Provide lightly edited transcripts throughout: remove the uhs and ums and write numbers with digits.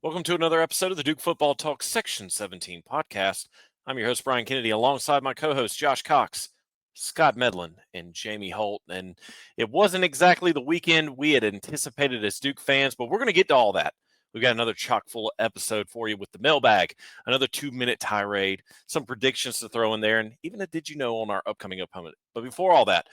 Welcome to another episode of the Duke Football Talk Section 17 podcast. I'm your host, Brian Kennedy, alongside my co-hosts, Josh Cox, Scott Medlin, and Jamie Holt. And it wasn't exactly the weekend we had anticipated as Duke fans, but we're going to get to all that. We've got another chock-full episode for you with the mailbag, another 2-minute tirade, some predictions to throw in there, and even a did you know on our upcoming opponent. But before all that,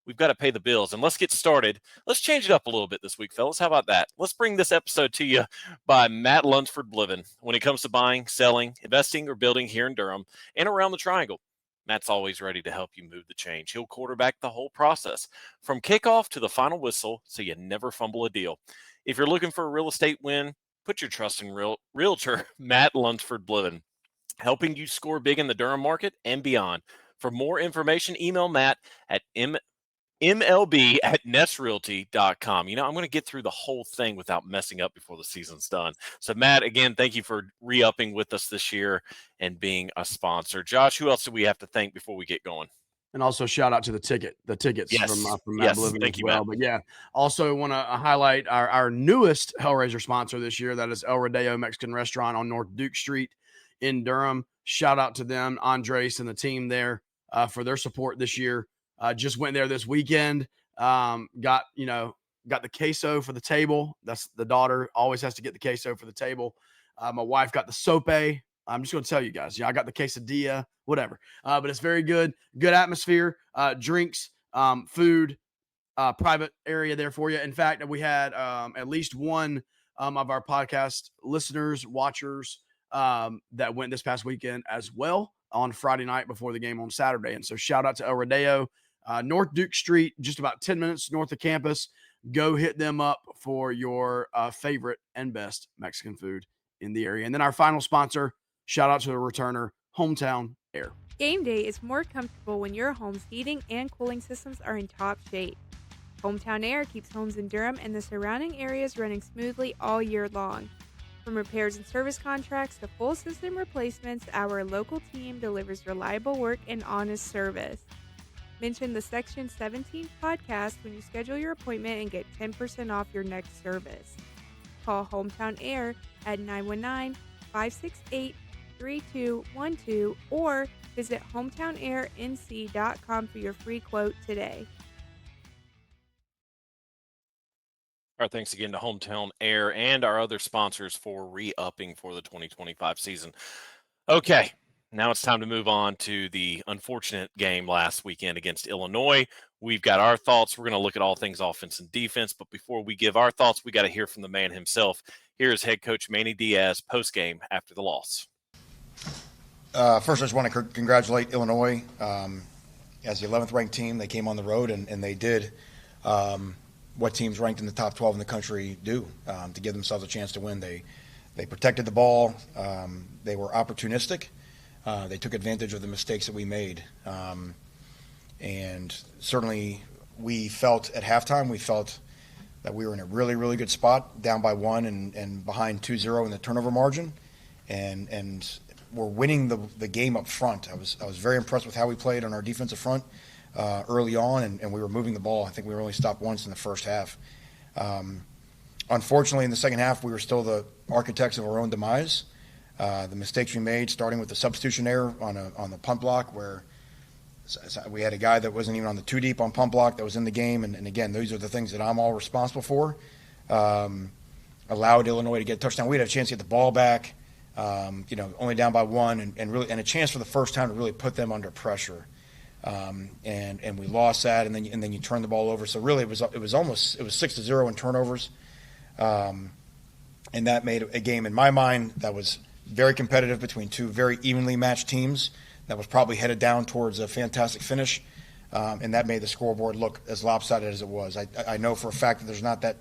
we've got to pay the bills. And let's get started. Let's change it up a little bit this week, fellas. How about that? Let's bring this episode to you by Matt Lunsford Bliven. When it comes to buying, selling, investing, or building here in Durham and around the Triangle, Matt's always ready to help you move the change. He'll quarterback the whole process from kickoff to the final whistle so you never fumble a deal. If you're looking for a real estate win, put your trust in realtor Matt Lunsford Bliven, helping you score big in the Durham market and beyond. For more information, email Matt at mlb@nestrealty.com. I'm going to get through the whole thing without messing up before the season's done. So, Matt, again, thank you for re-upping with us this year and being a sponsor. Josh, who else do we have to thank before we get going? And also shout out to the tickets from Matt Bliven thank as you, well. Matt. But yeah, also want to highlight our newest Hellraiser sponsor this year. That is El Rodeo Mexican Restaurant on North Duke Street in Durham. Shout out to them, Andres and the team there for their support this year. Just went there this weekend. Got the queso for the table. That's the daughter always has to get the queso for the table. My wife got the sope. I'm just going to tell you guys, I got the quesadilla, whatever. But it's very good. Good atmosphere, drinks, food, private area there for you. In fact, we had at least one of our podcast listeners, watchers that went this past weekend as well on Friday night before the game on Saturday. And so shout out to El Rodeo, North Duke Street, just about 10 minutes north of campus. Go hit them up for your favorite and best Mexican food in the area. And then our final sponsor, shout out to the returner, Hometown Air. Game day is more comfortable when your home's heating and cooling systems are in top shape. Hometown Air keeps homes in Durham and the surrounding areas running smoothly all year long. From repairs and service contracts to full system replacements, our local team delivers reliable work and honest service. Mention the Section 17 podcast when you schedule your appointment and get 10% off your next service. Call Hometown Air at 919-568-3212 or visit hometownairnc.com for your free quote today. Our thanks again to Hometown Air and our other sponsors for re-upping for the 2025 season. Okay, now it's time to move on to the unfortunate game last weekend against Illinois. We've got our thoughts. We're going to look at all things offense and defense, but before we give our thoughts, we got to hear from the man himself. Here's head coach Manny Diaz postgame after the loss. First, I just want to congratulate Illinois as the 11th ranked team. They came on the road and they did what teams ranked in the top 12 in the country do to give themselves a chance to win. They protected the ball. They were opportunistic. They took advantage of the mistakes that we made. And certainly we felt at halftime, that we were in a really, really good spot, down by 1 and behind 2-0 in the turnover margin. And we're winning the game up front. I was very impressed with how we played on our defensive front early on, and we were moving the ball. I think we were only stopped once in the first half. Unfortunately, in the second half, we were still the architects of our own demise. The mistakes we made, starting with the substitution error on the punt block, where we had a guy that wasn't even on the 2 deep on punt block that was in the game. And again, these are the things that I'm all responsible for. Allowed Illinois to get a touchdown. We had a chance to get the ball back, only down by 1 and a chance for the first time to really put them under pressure. And we lost that, and then you turn the ball over. So really, it was 6-0 in turnovers, and that made a game in my mind that was very competitive between two very evenly matched teams. That was probably headed down towards a fantastic finish, and that made the scoreboard look as lopsided as it was. I know for a fact that there's not that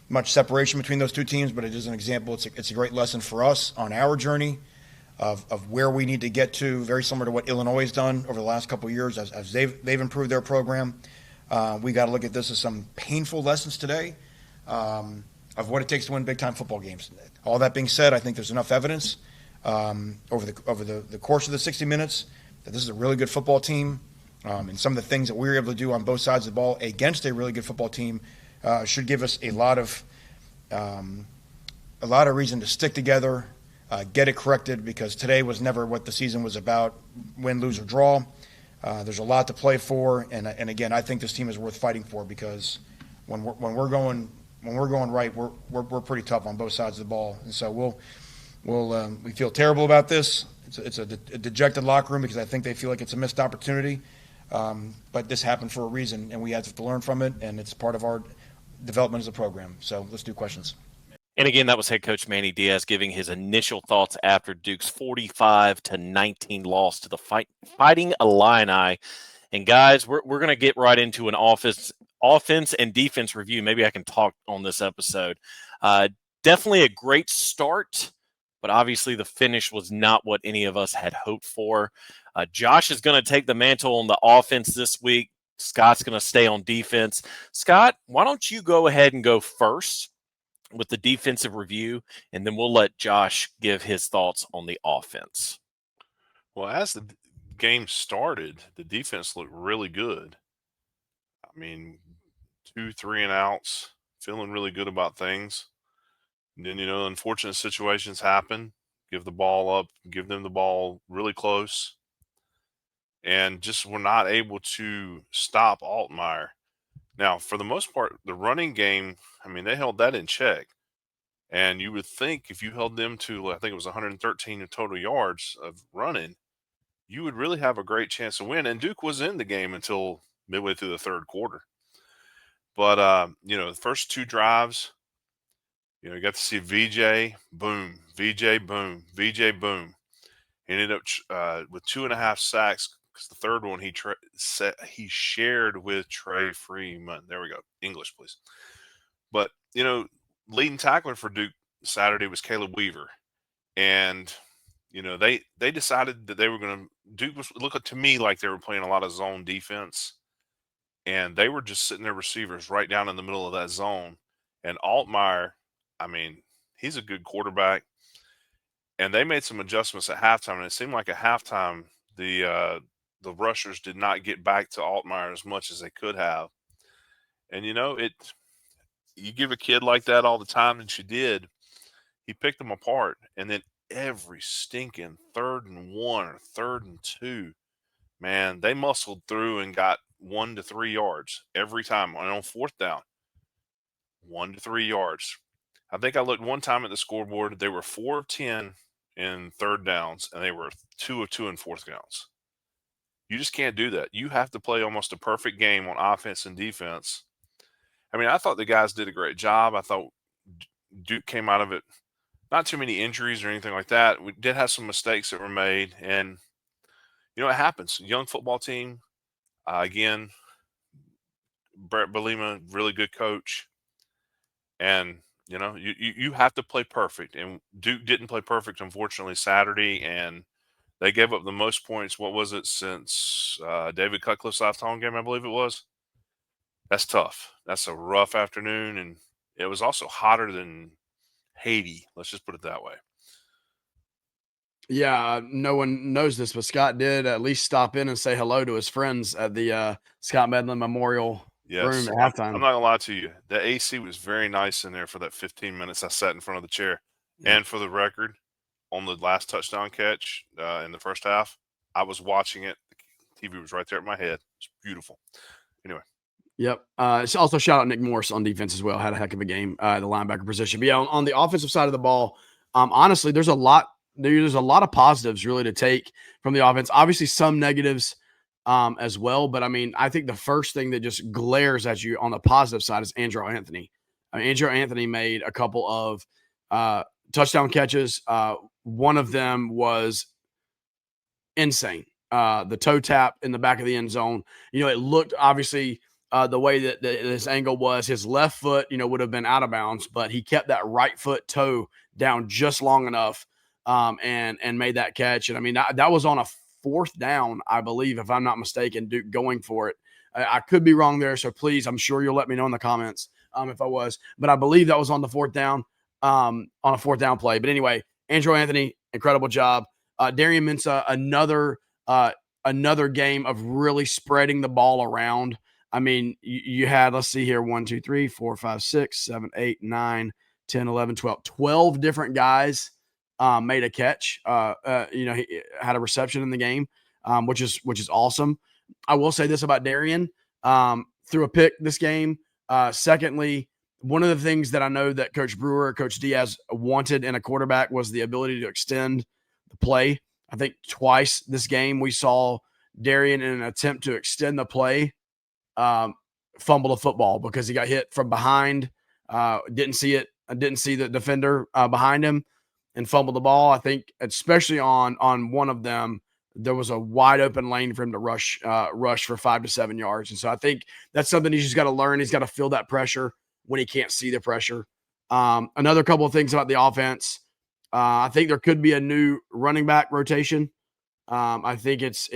much separation between those two teams, but it is an example. It's a great lesson for us on our journey of where we need to get to, very similar to what Illinois has done over the last couple of years as they've improved their program. We got to look at this as some painful lessons today of what it takes to win big-time football games. All that being said, I think there's enough evidence over the course of the 60 minutes that this is a really good football team, and some of the things that we were able to do on both sides of the ball against a really good football team should give us a lot of a lot of reason to stick together, get it corrected, because today was never what the season was about, win, lose, or draw. There's a lot to play for, and again, I think this team is worth fighting for, because when we're going right, we're pretty tough on both sides of the ball, and so we feel terrible about this. It's a dejected locker room, because I think they feel like it's a missed opportunity, but this happened for a reason, and we have to learn from it, and it's part of our development as a program. So let's do questions. And again, that was head coach Manny Diaz giving his initial thoughts after Duke's 45-19 loss to the Fighting Illini. And guys, we're going to get right into an offense and defense review. Maybe I can talk on this episode. Definitely a great start, but obviously the finish was not what any of us had hoped for. Josh is going to take the mantle on the offense this week. Scott's going to stay on defense. Scott, why don't you go ahead and go first with the defensive review, and then we'll let Josh give his thoughts on the offense. Well, as the game started, the defense looked really good. I mean, 2 3-and-outs, feeling really good about things. And then, unfortunate situations happen. Give the ball up, give them the ball really close. And just were not able to stop Altmaier. Now, for the most part, the running game, they held that in check. And you would think if you held them to, I think it was 113 in total yards of running, you would really have a great chance to win. And Duke was in the game until midway through the third quarter. But, the first 2 drives, you got to see VJ, boom, VJ, boom, VJ, boom. He ended up with 2.5 sacks, because the third one he shared with Trey Freeman. There we go. English, please. But, leading tackler for Duke Saturday was Caleb Weaver. And, they decided that they were going to – Duke was look to me like they were playing a lot of zone defense. And they were just sitting their receivers right down in the middle of that zone. And Altmaier, he's a good quarterback. And they made some adjustments at halftime. And it seemed like at halftime the rushers did not get back to Altmaier as much as they could have. And, you give a kid like that all the time, and she did, he picked them apart. And then every stinking 3rd and 1 or 3rd and 2, man, they muscled through and got 1 to 3 yards every time. And on 4th down, 1 to 3 yards. I think I looked one time at the scoreboard. They were 4 of 10 in 3rd downs, and they were 2 of 2 in 4th downs. You just can't do that. You have to play almost a perfect game on offense and defense. I thought the guys did a great job. I thought Duke came out of it, not too many injuries or anything like that. We did have some mistakes that were made, and, it happens. Young football team, again, Brett Bielema, really good coach. And, you have to play perfect. And Duke didn't play perfect, unfortunately, Saturday, and they gave up the most points, what was it, since David Cutcliffe's last home game, I believe it was. That's tough. That's a rough afternoon, and it was also hotter than Haiti. Let's just put it that way. Yeah, no one knows this, but Scott did at least stop in and say hello to his friends at the Scott Medlin Memorial room at halftime. I'm not going to lie to you. The AC was very nice in there for that 15 minutes I sat in front of the chair. Yeah. And for the record, on the last touchdown catch in the first half, I was watching it. The TV was right there at my head. It's beautiful. Anyway. Yep. Also shout out Nick Morris on defense as well. Had a heck of a game, the linebacker position. But yeah, on the offensive side of the ball, honestly, there's a lot of positives really to take from the offense. Obviously, some negatives as well. But I think the first thing that just glares at you on the positive side is Andrew Anthony. Andrew Anthony made a couple of touchdown catches. One of them was insane. The toe tap in the back of the end zone. It looked obviously the way that this angle was, his left foot, would have been out of bounds, but he kept that right foot toe down just long enough and made that catch. And that was on a 4th down, I believe, if I'm not mistaken, Duke going for it. I could be wrong there, so please, I'm sure you'll let me know in the comments if I was. But I believe that was on the 4th down, on a 4th down play. But anyway, Andrew Anthony, incredible job. Darian Mensah, another game of really spreading the ball around. You had, let's see here, 1, 2, 3, 4, 5, 6, 7, 8, 9, 10, 11, 12 different guys made a catch. He had a reception in the game, which is awesome. I will say this about Darian, threw a pick this game. Secondly, one of the things that I know that Coach Brewer, Coach Diaz wanted in a quarterback was the ability to extend the play. I think twice this game we saw Darian in an attempt to extend the play, fumble the football because he got hit from behind. Didn't see it. Didn't see the defender behind him and fumbled the ball. I think especially on one of them, there was a wide open lane for him to rush for 5 to 7 yards. And so I think that's something he's just got to learn. He's got to feel that pressure when he can't see the pressure. Another couple of things about the offense. I think there could be a new running back rotation. I think it's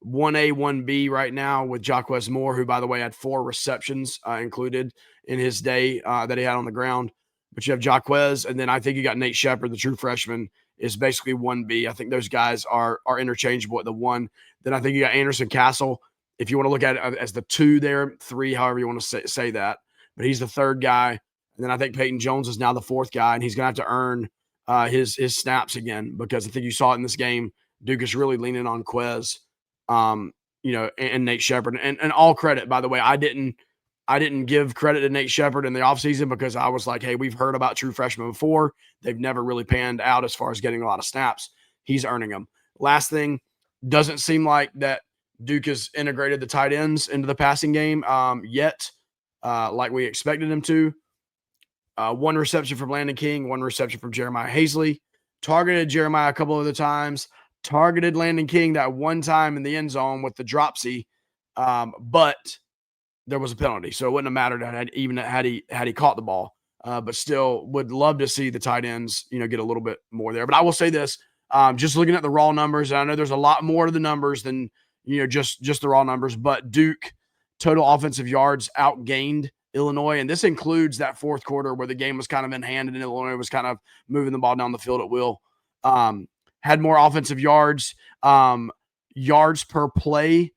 1A, 1B right now with Jaquez Moore, who, by the way, had 4 receptions included in his day that he had on the ground. But you have Jaquez, and then I think you got Nate Shepard, the true freshman, is basically 1B. I think those guys are interchangeable at the 1. Then I think you got Anderson Castle, if you want to look at it as the 2 there, 3, however you want to say that. But he's the 3rd guy. And then I think Peyton Jones is now the 4th guy, and he's going to have to earn his snaps again, because I think you saw it in this game. Duke is really leaning on Quez, and Nate Shepard. And all credit, by the way, I didn't give credit to Nate Shepard in the offseason because I was like, hey, we've heard about true freshmen before. They've never really panned out as far as getting a lot of snaps. He's earning them. Last thing, doesn't seem like that Duke has integrated the tight ends into the passing game yet, like we expected him to. 1 reception from Landon King, 1 reception from Jeremiah Hazley. Targeted Jeremiah a couple other times. Targeted Landon King that one time in the end zone with the dropsy, but there was a penalty, so it wouldn't have mattered had he caught the ball. But still, would love to see the tight ends, get a little bit more there. But I will say this: just looking at the raw numbers, and I know there's a lot more to the numbers than just the raw numbers. But Duke total offensive yards outgained Illinois, and this includes that 4th quarter where the game was kind of in hand and Illinois was kind of moving the ball down the field at will. Had more offensive yards, yards per play.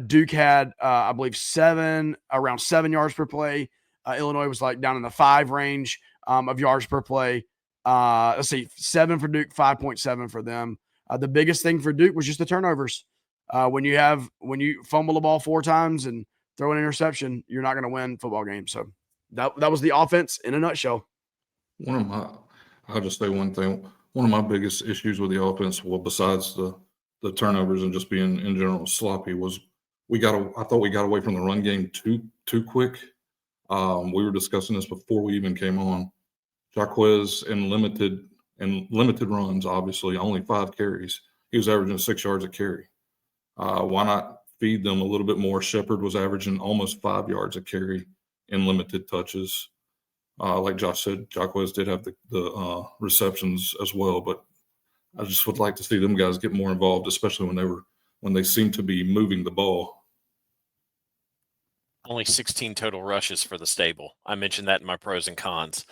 Duke had, I believe, around 7 yards per play. Illinois was like down in the 5 range of yards per play. Let's see, 7 for Duke, 5.7 for them. The biggest thing for Duke was just the turnovers. When you fumble the ball 4 times and throw an interception, you're not going to win football games. So that was the offense in a nutshell. I'll just say one thing. One of my biggest issues with the offense, well, besides the turnovers and just being in general sloppy, was I thought we got away from the run game too quick. We were discussing this before we even came on. Jaquez in limited runs, obviously, only 5 carries. He was averaging 6 yards a carry. Why not feed them a little bit more? Shepard was averaging almost 5 yards a carry in limited touches. Like Josh said, Jaquez did have the receptions as well, but I just would like to see them guys get more involved, especially when they seem to be moving the ball. Only 16 total rushes for the stable. I mentioned that in my pros and cons.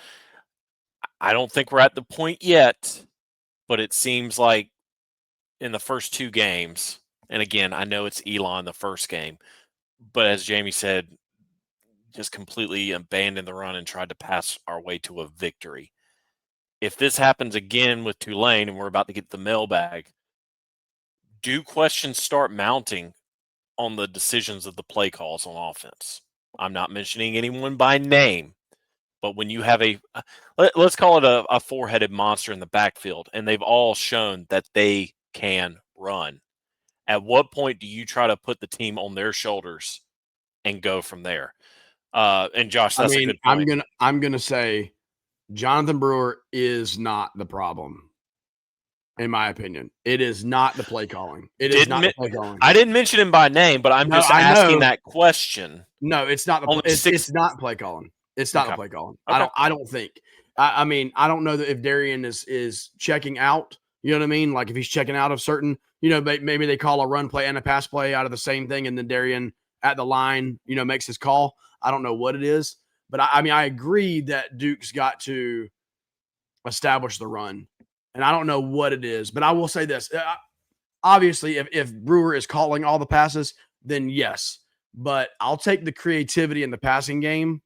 I don't think we're at the point yet, but it seems like in the first 2 games, and again, I know it's Elon the first game, but as Jamie said, just completely abandoned the run and tried to pass our way to a victory. If this happens again with Tulane and we're about to get the mailbag, do questions start mounting on the decisions of the play calls on offense? I'm not mentioning anyone by name, but when you have let's call it a 4-headed monster in the backfield, and they've all shown that they can run, at what point do you try to put the team on their shoulders and go from there? And Josh, that's a good point. I'm gonna say Jonathan Brewer is not the problem. In my opinion, it is not the play calling. The play calling. I didn't mention him by name, but I'm just asking that question. No, it's not it's not play calling. It's not the play calling. Okay. I don't think. I mean, I don't know that if Darian is checking out. You know what I mean? Like if he's checking out of certain, maybe they call a run play and a pass play out of the same thing, and then Darian at the line, makes his call. I don't know what it is, but I agree that Duke's got to establish the run, and I don't know what it is, but I will say this. Obviously, if Brewer is calling all the passes, then yes, but I'll take the creativity in the passing game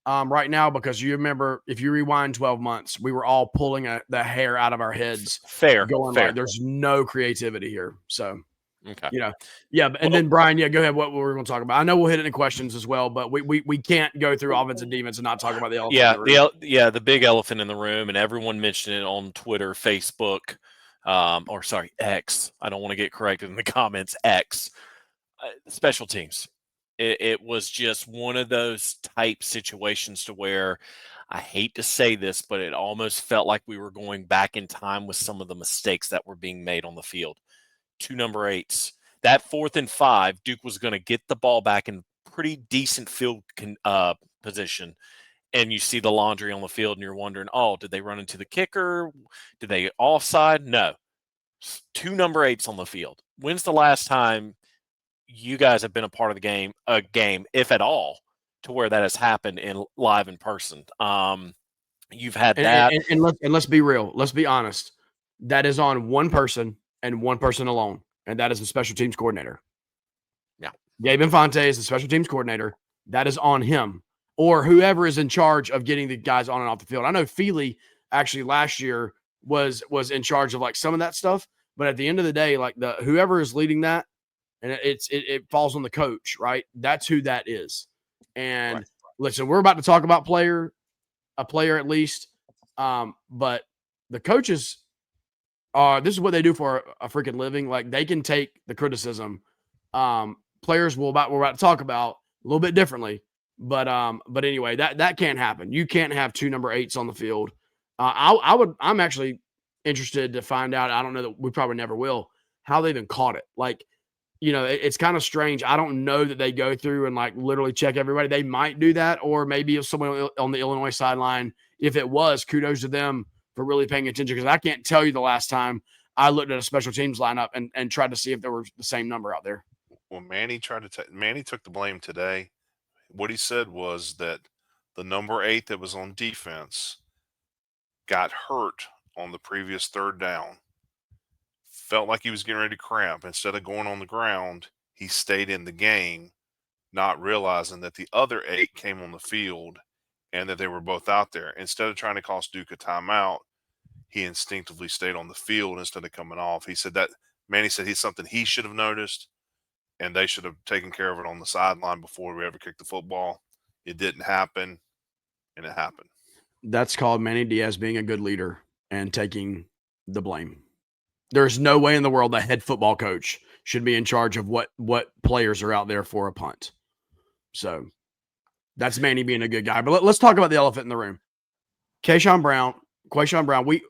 right now, because you remember, if you rewind 12 months, we were all pulling the hair out of our heads, Fair. like, there's no creativity here. So, Okay. yeah. And then Brian, go ahead. What we're going to talk about? I know we'll hit it in questions as well, but we can't go through offense and defense and not talk about the elephant in the room. The big elephant in the room, and everyone mentioned it on Twitter, Facebook, X. I don't want to get corrected in the comments. X. Special teams. It was just one of those type situations to where, I hate to say this, but it almost felt like we were going back in time with some of the mistakes that were being made on the field. 2 number 8s. That 4th and 5, Duke was going to get the ball back in pretty decent field position. And you see the laundry on the field and you're wondering, did they run into the kicker? Did they offside? No. 2 number 8s on the field. When's the last time you guys have been a part of a game, if at all, to where that has happened live in person? You've had that. And let's be real. Let's be honest. That is on one person and one person alone, and that is the special teams coordinator. Yeah. Gabe Infante is the special teams coordinator. That is on him, or whoever is in charge of getting the guys on and off the field. I know Feely actually last year was in charge of like some of that stuff, but at the end of the day, like whoever is leading that, and it falls on the coach, right? That's who that is. And right. Listen, we're about to talk about a player at least, but the coaches this is what they do for a freaking living. Like, they can take the criticism. Players we're about to talk about a little bit differently, but anyway, that can't happen. You can't have 2 number 8s on the field. I'm actually interested to find out. I don't know that we probably never will, how they even caught it. Like, it's kind of strange. I don't know that they go through and like literally check everybody. They might do that, or maybe if someone on the Illinois sideline, if it was, kudos to them for really paying attention, because I can't tell you the last time I looked at a special teams lineup and tried to see if there was the same number out there. Well, Manny took the blame today. What he said was that the number 8 that was on defense got hurt on the previous 3rd down. Felt like he was getting ready to cramp. Instead of going on the ground, he stayed in the game, not realizing that the other 8 came on the field and that they were both out there. Instead of trying to cost Duke a timeout, he instinctively stayed on the field instead of coming off. Manny said he's something he should have noticed, and they should have taken care of it on the sideline before we ever kicked the football. It didn't happen, and it happened. That's called Manny Diaz being a good leader and taking the blame. There's no way in the world that head football coach should be in charge of what players are out there for a punt. So that's Manny being a good guy. But let's talk about the elephant in the room. Quayshawn Brown,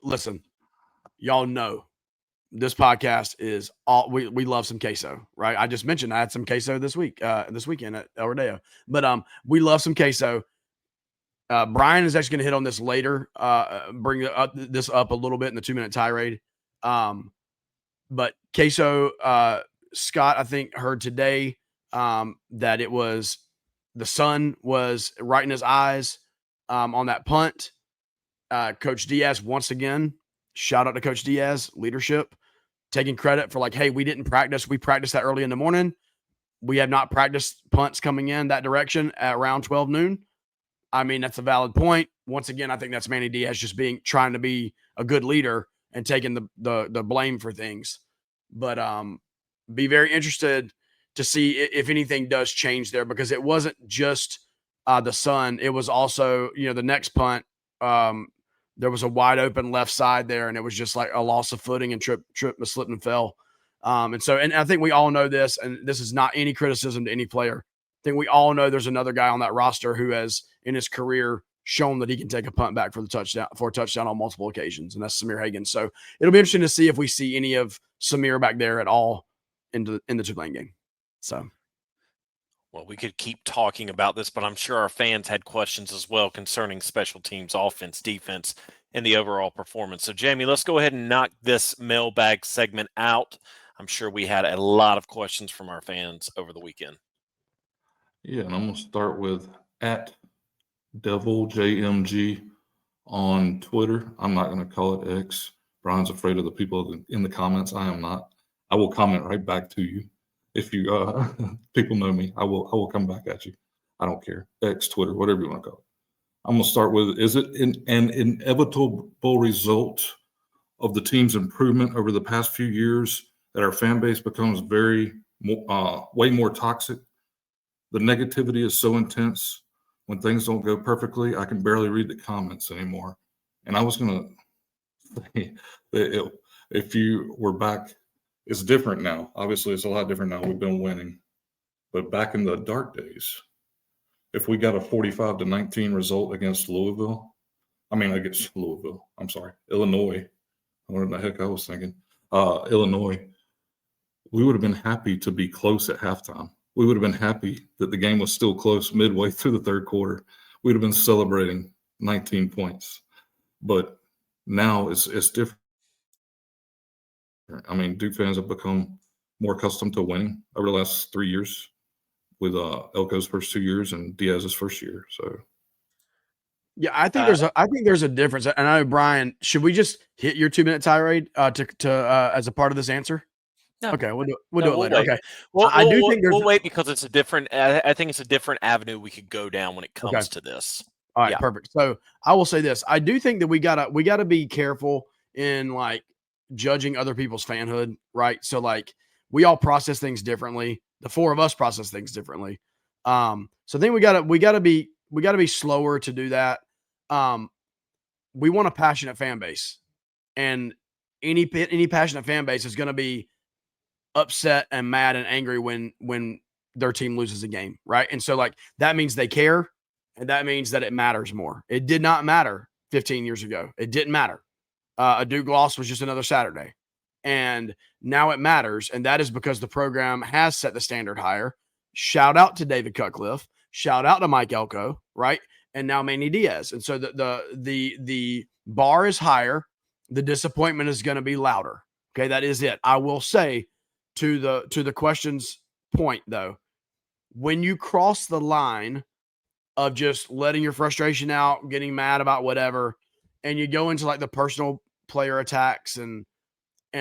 listen, y'all know this podcast is all we love some queso, right? I just mentioned I had some queso this weekend at El Rodeo, but we love some queso. Brian is actually going to hit on this later, bring this up a little bit in the 2-minute tirade. But queso, Scott, I think, heard today that it was the sun was right in his eyes on that punt. Coach Diaz, once again, shout out to Coach Diaz, leadership, taking credit for like, hey, we didn't practice. We practiced that early in the morning. We have not practiced punts coming in that direction at around 12 noon. I mean, that's a valid point. Once again, I think that's Manny Diaz just trying to be a good leader and taking the blame for things. But be very interested to see if anything does change there, because it wasn't just the sun. It was also, the next punt. There was a wide open left side there, and it was just like a loss of footing and slipped and fell. And I think we all know this, and this is not any criticism to any player. I think we all know there's another guy on that roster who has in his career shown that he can take a punt back for a touchdown on multiple occasions, and that's Samir Hagan. So it'll be interesting to see if we see any of Samir back there at all in the Tulane game. So, well, we could keep talking about this, but I'm sure our fans had questions as well concerning special teams, offense, defense, and the overall performance. So, Jamie, let's go ahead and knock this mailbag segment out. I'm sure we had a lot of questions from our fans over the weekend. Yeah, and I'm going to start with @DevilJMG on Twitter. I'm not going to call it X. Brian's afraid of the people in the comments. I am not. I will comment right back to you. If you people know me, I will come back at you. I don't care. X, Twitter, whatever you want to call it. I'm going to start with, is it an inevitable result of the team's improvement over the past few years that our fan base becomes way more toxic? The negativity is so intense. When things don't go perfectly, I can barely read the comments anymore. And I was going to say that if you were back, it's different now. Obviously, it's a lot different now. We've been winning. But back in the dark days, if we got a 45-19 result against Illinois, what the heck I was thinking, Illinois, we would have been happy to be close at halftime. We would have been happy that the game was still close midway through the third quarter. We'd have been celebrating 19 points. But now it's different. I mean, Duke fans have become more accustomed to winning over the last 3 years with Elko's first 2 years and Diaz's first year. So, yeah, I think there's a difference. And I know, Brian, should we just hit your 2-minute tirade to as a part of this answer? No. Okay, we'll do it later. Wait. Okay, I do think we'll wait because it's a different. I think it's a different avenue we could go down when it comes to this. All right, perfect. So I will say this: I do think that we gotta be careful in like judging other people's fanhood, right? So like we all process things differently. The four of us process things differently. So I think we gotta be slower to do that. We want a passionate fan base, and any passionate fan base is going to be upset and mad and angry when their team loses a game, right? And so like that means they care, and that means that it matters more. It did not matter 15 years ago. It didn't matter. A Duke loss was just another Saturday, and now it matters, and that is because the program has set the standard higher. Shout out to David Cutcliffe. Shout out to Mike Elko, right? And now Manny Diaz. And so the bar is higher. The disappointment is going to be louder. Okay, that is it. I will say to the question's point though, when you cross the line of just letting your frustration out, getting mad about whatever, and you go into like the personal player attacks and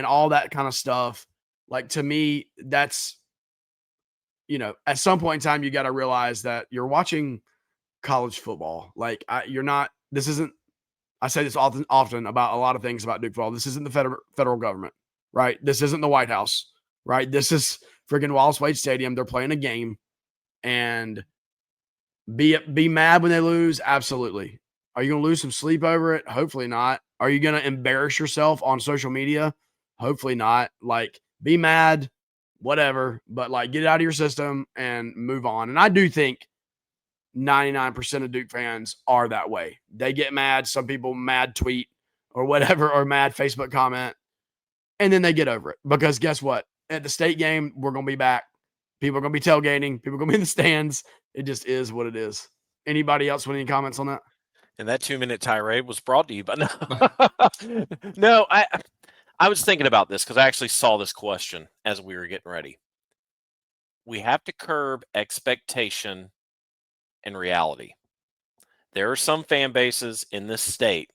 all that kind of stuff, like to me, that's, you know, at some point in time, you got to realize that you're watching college football. Like I say this often about a lot of things about Duke football. This isn't the federal government, right? This isn't the White House, right? This is freaking Wallace Wade Stadium. They're playing a game, and be mad when they lose. Absolutely. Are you going to lose some sleep over it? Hopefully not. Are you going to embarrass yourself on social media? Hopefully not. Like be mad, whatever, but like get it out of your system and move on. And I do think 99% of Duke fans are that way. They get mad. Some people mad tweet or whatever, or mad Facebook comment, and then they get over it. Because guess what? At the state game, we're going to be back. People are going to be tailgating. People are going to be in the stands. It just is what it is. Anybody else with any comments on that? And that 2-minute tirade was brought to you by no. I was thinking about this because I actually saw this question as we were getting ready. We have to curb expectation and reality. There are some fan bases in this state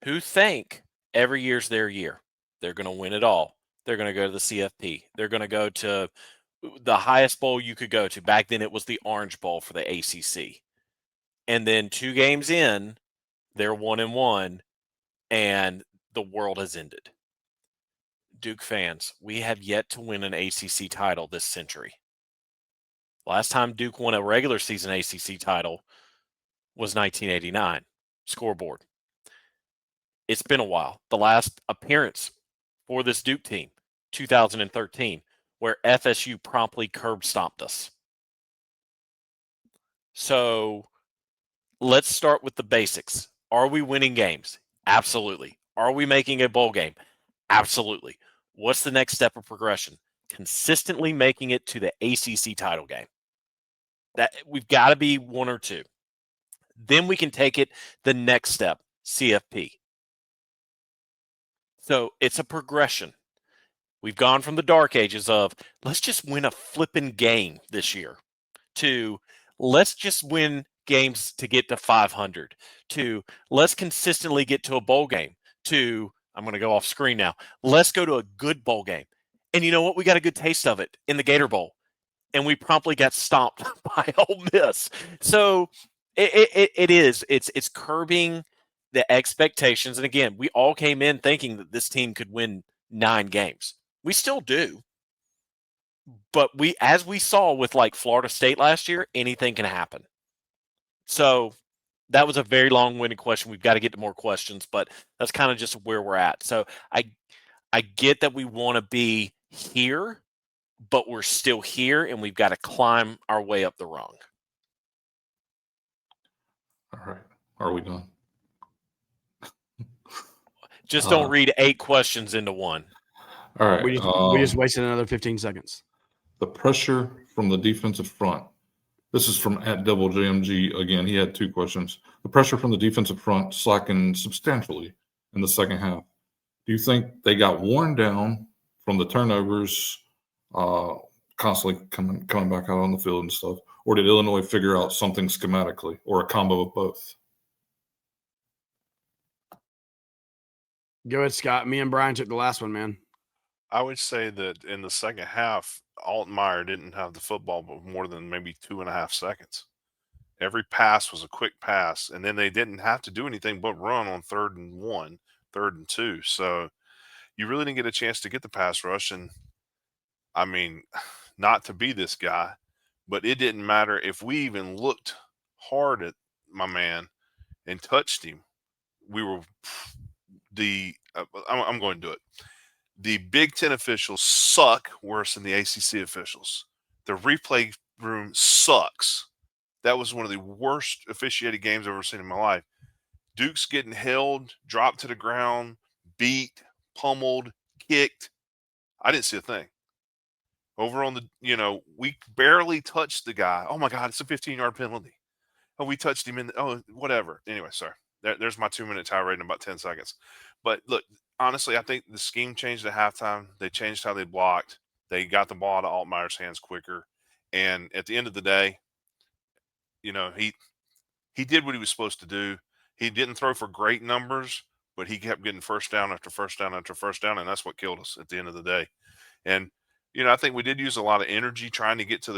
who think every year's their year. They're going to win it all. They're going to go to the CFP. They're going to go to the highest bowl you could go to. Back then it was the Orange Bowl for the ACC. And then 2 games in, they're 1-1, and the world has ended. Duke fans, we have yet to win an ACC title this century. Last time Duke won a regular season ACC title was 1989. Scoreboard. It's been a while. The last appearance for this Duke team, 2013, where FSU promptly curb stomped us. So let's start with the basics. Are we winning games? Absolutely. Are we making a bowl game? Absolutely. What's the next step of progression? Consistently making it to the ACC title game. That we've got to be 1 or 2. Then we can take it the next step, CFP. So it's a progression. We've gone from the dark ages of let's just win a flipping game this year to let's just win games to get to 500 to let's consistently get to a bowl game to I'm going to go off screen now. Let's go to a good bowl game. And you know what? We got a good taste of it in the Gator Bowl. And we promptly got stomped by Ole Miss. So It is. It's curbing the expectations. And again, we all came in thinking that this team could win 9 games. We still do. But as we saw with like Florida State last year, anything can happen. So that was a very long-winded question. We've got to get to more questions, but that's kind of just where we're at. So I get that we want to be here, but we're still here, and we've got to climb our way up the rung. All right. Are we done? Just don't read 8 questions into one. All right. We just wasted another 15 seconds. The pressure from the defensive front. This is from @DoubleJMG. Again, he had 2 questions. The pressure from the defensive front slackened substantially in the second half. Do you think they got worn down from the turnovers, constantly coming back out on the field and stuff, or did Illinois figure out something schematically, or a combo of both? Go ahead, Scott. Me and Brian took the last one, man. I would say that in the second half, Altmaier didn't have the football but more than maybe 2.5 seconds. Every pass was a quick pass, and then they didn't have to do anything but run on 3rd and 1, 3rd and 2. So you really didn't get a chance to get the pass rush. And I mean, not to be this guy, but it didn't matter if we even looked hard at my man and touched him. We were I'm going to do it. The Big Ten officials suck worse than the ACC officials. The replay room sucks. That was one of the worst officiated games I've ever seen in my life. Duke's getting held, dropped to the ground, beat, pummeled, kicked. I didn't see a thing. Over on the, we barely touched the guy. Oh my God, it's a 15-yard penalty. Oh, we touched him whatever. Anyway, sorry. There's my 2-minute tirade in about 10 seconds. But look, honestly, I think the scheme changed at halftime. They changed how they blocked. They got the ball out of Altmaier's hands quicker. And at the end of the day, he did what he was supposed to do. He didn't throw for great numbers, but he kept getting first down after first down after first down, and that's what killed us at the end of the day. And I think we did use a lot of energy trying to get to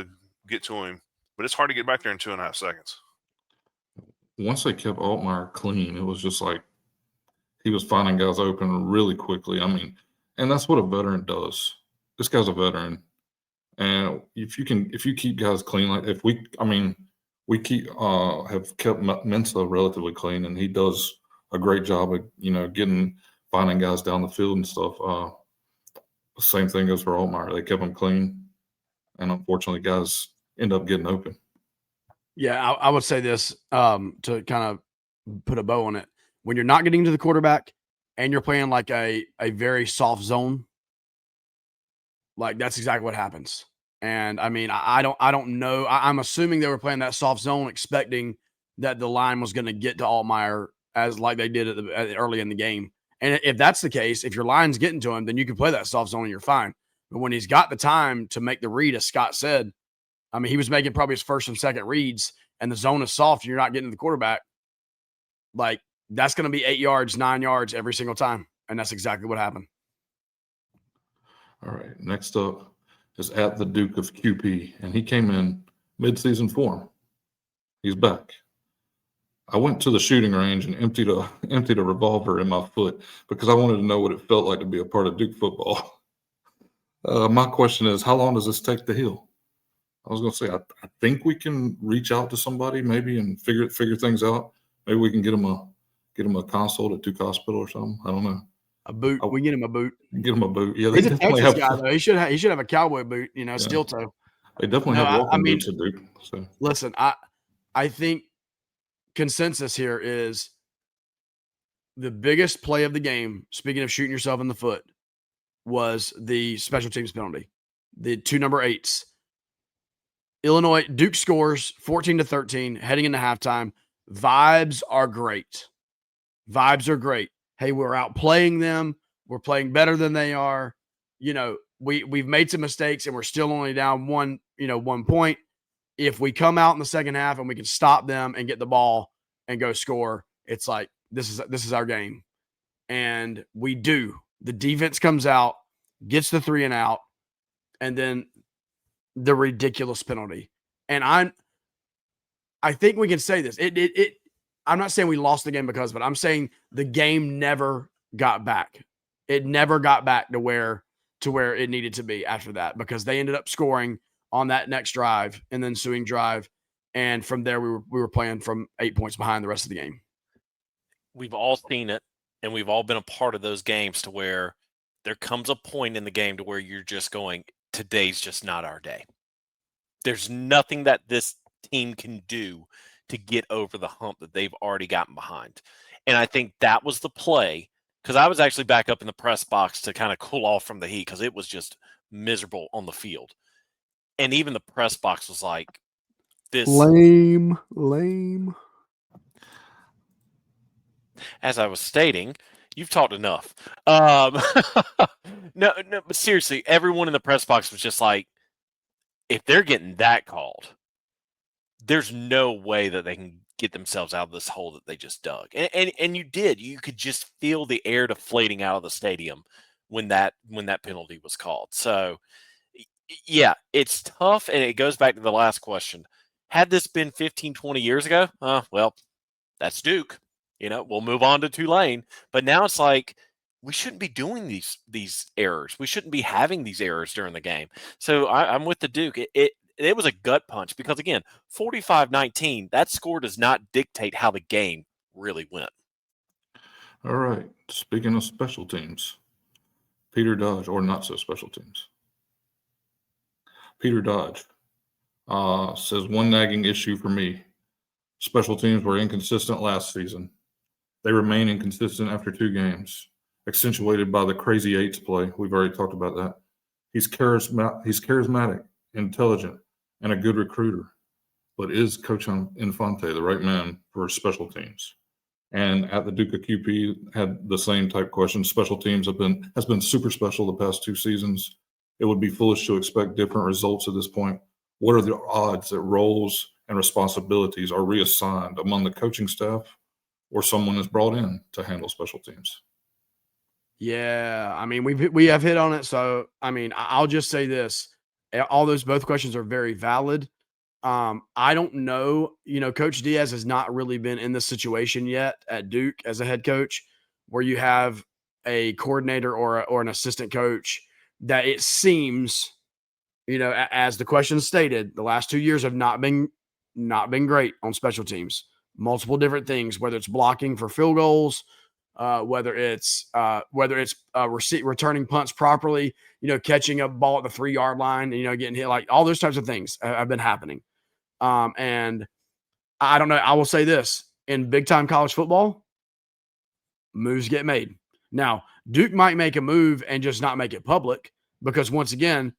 him, but it's hard to get back there in 2.5 seconds. Once they kept Altmaier clean, it was just like he was finding guys open really quickly. I mean, and that's what a veteran does. This guy's a veteran, and if you keep guys clean, like have kept Mensah relatively clean, and he does a great job of finding guys down the field and stuff. The same thing goes for Altmaier. They kept him clean, and unfortunately, guys end up getting open. Yeah, I would say this to kind of put a bow on it. When you're not getting to the quarterback and you're playing like a very soft zone, like that's exactly what happens. And I mean, I don't know. I'm assuming they were playing that soft zone, expecting that the line was going to get to Altmaier as like they did early in the game. And if that's the case, if your line's getting to him, then you can play that soft zone and you're fine. But when he's got the time to make the read, as Scott said, I mean, he was making probably his first and second reads, and the zone is soft, and you're not getting to the quarterback. Like, that's going to be 8 yards, 9 yards every single time. And that's exactly what happened. All right. Next up is at the Duke of QP, and he came in mid-season form. He's back. I went to the shooting range and emptied a revolver in my foot because I wanted to know what it felt like to be a part of Duke football. My question is, how long does this take to heal? I was going to say, I think we can reach out to somebody maybe and figure things out. Maybe we can get him a consult at Duke Hospital or something. I don't know. A boot. We get him a boot. Get him a boot. Yeah, he's a Texas guy though. He should have a cowboy boot. Steel toe. They definitely have walking boots at Duke. So listen, I think consensus here is the biggest play of the game. Speaking of shooting yourself in the foot, was the special teams penalty. The 2 number 8s. Illinois, Duke scores 14-13 heading into halftime. Vibes are great. Hey, we're outplaying them. We're playing better than they are. We've made some mistakes and we're still only down 1 point. If we come out in the second half and we can stop them and get the ball and go score, it's like this is our game. And we do. The defense comes out, gets the 3 and out, and then the ridiculous penalty. And I think we can say this. I'm not saying we lost the game because of it. I'm saying the game never got back. It never got back to where it needed to be after that, because they ended up scoring on that next drive and then ensuing drive. And from there, we were playing from 8 points behind the rest of the game. We've all seen it, and we've all been a part of those games to where there comes a point in the game to where you're just going, today's just not our day. There's nothing that this team can do to get over the hump that they've already gotten behind. And I think that was the play, because I was actually back up in the press box to kind of cool off from the heat because it was just miserable on the field. And even the press box was like, this lame. As I was stating, you've talked enough. No, but seriously, everyone in the press box was just like, if they're getting that called, there's no way that they can get themselves out of this hole that they just dug. And you did. You could just feel the air deflating out of the stadium when that penalty was called. So, yeah, it's tough, and it goes back to the last question. Had this been 15, 20 years ago, well, that's Duke. We'll move on to Tulane. But now it's like, we shouldn't be doing these errors. We shouldn't be having these errors during the game. So I'm with the Duke. It was a gut punch because, again, 45-19, that score does not dictate how the game really went. All right. Speaking of special teams, Peter Dodge, or not so special teams. Peter Dodge says, one nagging issue for me. Special teams were inconsistent last season. They remain inconsistent after 2 games, accentuated by the crazy eights play. We've already talked about that. He's charismatic, intelligent, and a good recruiter. But is Coach Infante the right man for special teams? And at the Duke of QP had the same type question. Special teams has been super special the past 2 seasons. It would be foolish to expect different results at this point. What are the odds that roles and responsibilities are reassigned among the coaching staff, or someone is brought in to handle special teams? Yeah, I mean, we have hit on it. So, I mean, I'll just say this. Both questions are very valid. I don't know. Coach Diaz has not really been in this situation yet at Duke as a head coach, where you have a coordinator or an assistant coach that it seems, as the question stated, the last 2 years have not been great on special teams. Multiple different things, whether it's blocking for field goals, whether it's returning punts properly, catching a ball at the 3-yard line, getting hit, like all those types of things have been happening. And I don't know. I will say this: in big time college football, moves get made. Now, Duke might make a move and just not make it public because, once again,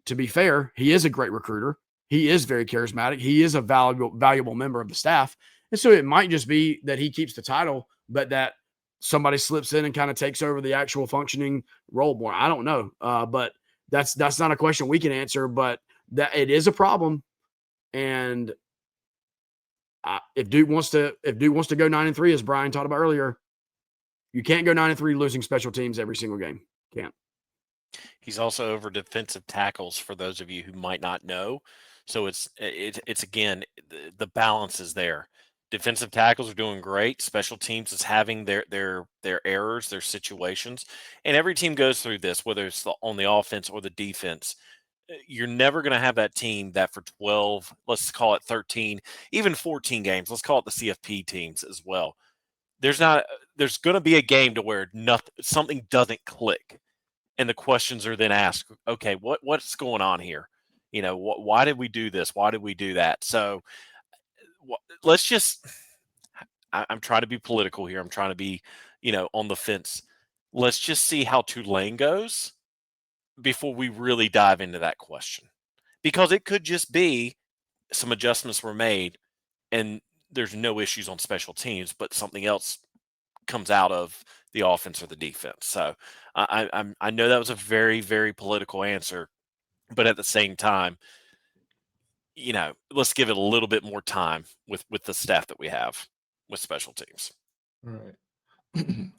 to be fair, he is a great recruiter. He is very charismatic. He is a valuable member of the staff. And so it might just be that he keeps the title, but that somebody slips in and kind of takes over the actual functioning role more. I don't know. But that's not a question we can answer, but that it is a problem. And if Duke wants to go 9-3, as Brian talked about earlier, you can't go 9-3 losing special teams every single game. Can't. He's also over defensive tackles, for those of you who might not know. So it's again, the balance is there. Defensive tackles are doing great. Special teams is having their errors, their situations, and every team goes through this, whether it's on the offense or the defense. You're never going to have that team that for 12, let's call it 13, even 14 games, let's call it the CFP teams as well. There's going to be a game to where something doesn't click, and the questions are then asked, okay, what's going on here? Why did we do this? Why did we do that? So let's just, I'm trying to be political here. I'm trying to be, on the fence. Let's just see how Tulane goes before we really dive into that question, because it could just be some adjustments were made and there's no issues on special teams, but something else comes out of the offense or the defense. So I know that was a very, very political answer, but at the same time, let's give it a little bit more time with the staff that we have with special teams. All right.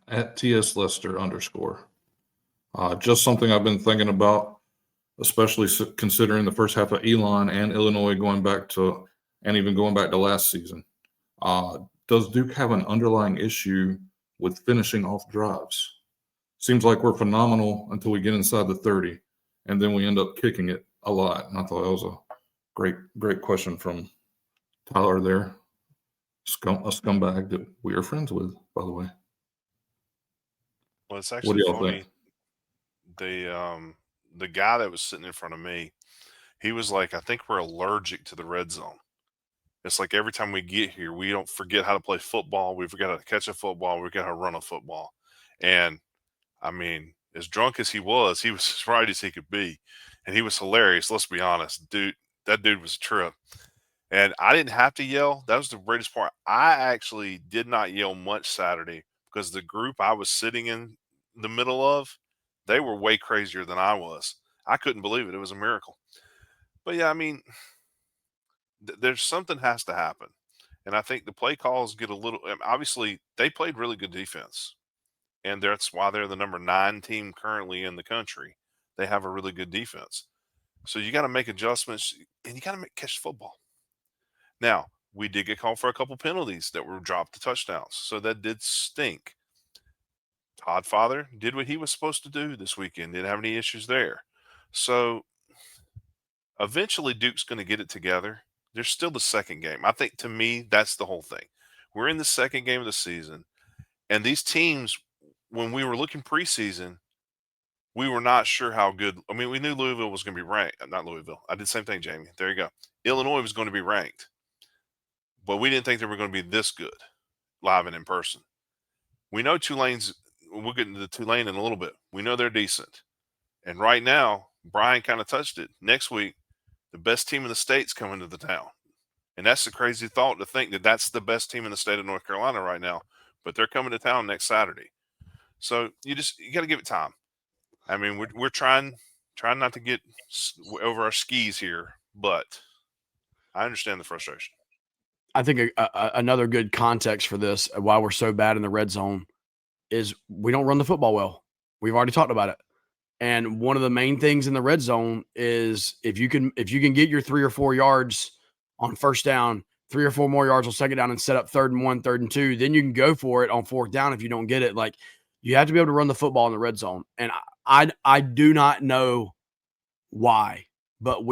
At TS Lester _ just something I've been thinking about, especially considering the first half of Elon and Illinois going back to and even going back to last season. Does Duke have an underlying issue with finishing off drives? Seems like we're phenomenal until we get inside the 30, and then we end up kicking it a lot. And I thought that was a great question from Tyler there. A scumbag that we are friends with, by the way. Well, it's What actually do y'all funny. think? The guy that was sitting in front of me, he was like, I think we're allergic to the red zone. It's like every time we get here, we don't forget how to play football. We forget how to catch a football. We forget how to run a football. And I mean, as drunk as he was as right as he could be. And he was hilarious. Let's be honest, dude. That dude was a trip. And I didn't have to yell. That was the greatest part. I actually did not yell much Saturday because the group I was sitting in the middle of, they were way crazier than I was. I couldn't believe it. It was a miracle. But yeah, I mean, there's something has to happen. And I think the play calls get a little, obviously, they played really good defense. And that's why they're the number 9 team currently in the country. They have a really good defense. So you got to make adjustments and you got to catch the football. Now, we did get called for a couple penalties that were dropped to touchdowns. So that did stink. Todd Father did what he was supposed to do this weekend. Didn't have any issues there. So eventually Duke's going to get it together. There's still the second game. I think, to me, that's the whole thing. We're in the second game of the season. And these teams, when we were looking preseason, we were not sure how good. I mean, we knew Louisville was going to be ranked. Not Louisville. I did the same thing, Jamie. There you go. Illinois was going to be ranked. But we didn't think they were going to be this good live and in person. We know Tulane's – we'll get into Tulane in a little bit. We know they're decent. And right now, Brian kind of touched it. Next week, the best team in the state's coming to the town. And that's the crazy thought, to think that that's the best team in the state of North Carolina right now. But they're coming to town next Saturday. So you got to give it time. I mean, we're trying not to get over our skis here, but I understand the frustration. I think another good context for this, why we're so bad in the red zone, is we don't run the football well. We've already talked about it. And one of the main things in the red zone is if you can get your 3 or 4 yards on first down, 3 or 4 more yards on second down, and set up 3rd and 1, 3rd and 2, then you can go for it on 4th down if you don't get it. Like, you have to be able to run the football in the red zone. And I do not know why, but